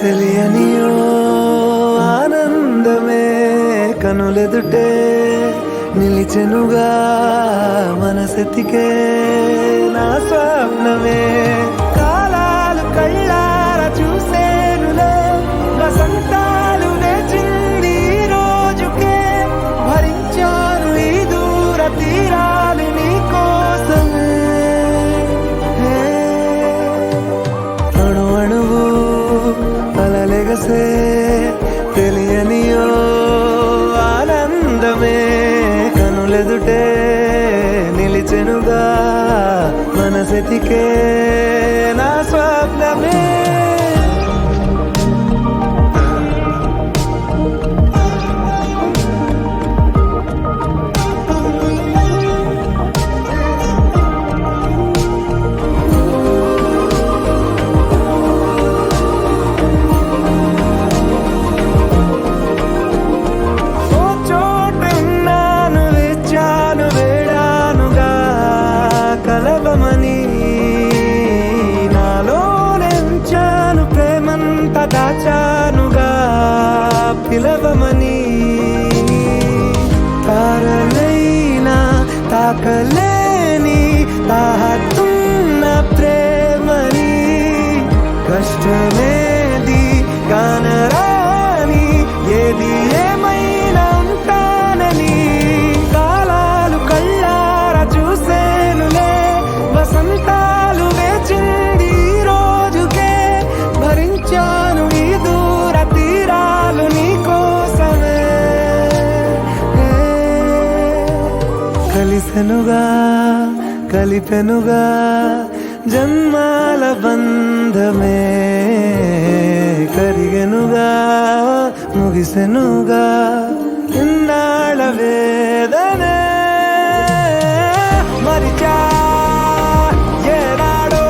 తెలియనియో ఆనందమే కనులెదుటే నిలిచెనుగా మనసెతికే నా స్వప్నమే కాలాలు కళ్ళార చూసేనులే వసంతాలు వేచింది ఈ రోజుకే భరించాను ఈ దూర తీరాలు నీ కోసమే అణు అణువు అలలెగసే తెలియనియో ఆనందమే కనులెదుటే నిలిచెనుగా మనసెతికే నా స్వప్నమే దాచానుగా పిలవమని తారలైనా తాకలేని తాహతున్న ప్రేమని కష్టమేది కానరాని ఏది ఏమైనా ఉంటానని కాలాలు కళ్ళార చూసేనులే వసంతాలు వేచింది ఈ రోజుకే భరించాను ఈ దూర తీరాలు నీ కోసమే కలిసెనుగా కలిపెనుగా జన్మాల బంధమే కరిగెనుగా ముగిసెనుగా ఇన్నాళ్ళ వేదనే మరిచా ఏనాడో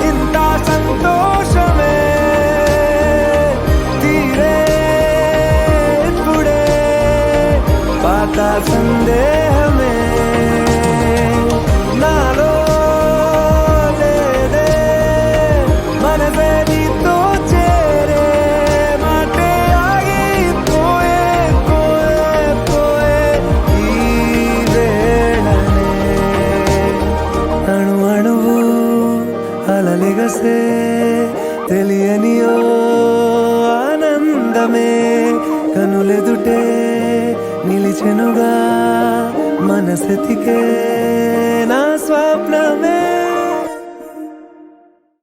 ఇంత సంతోషమే తీరే ఇప్పుడే పాత సందేహమే నాలో లేదే మనసే నీతో చేరే మాటే ఆగిపోయే పోయే పోయే ఈ వేళనే అణు అణువు అలలెగసే తెలియనియో ఆనందమే కనులెదుటే నిలిచెనుగా మనసెతికే నా స్వప్నమే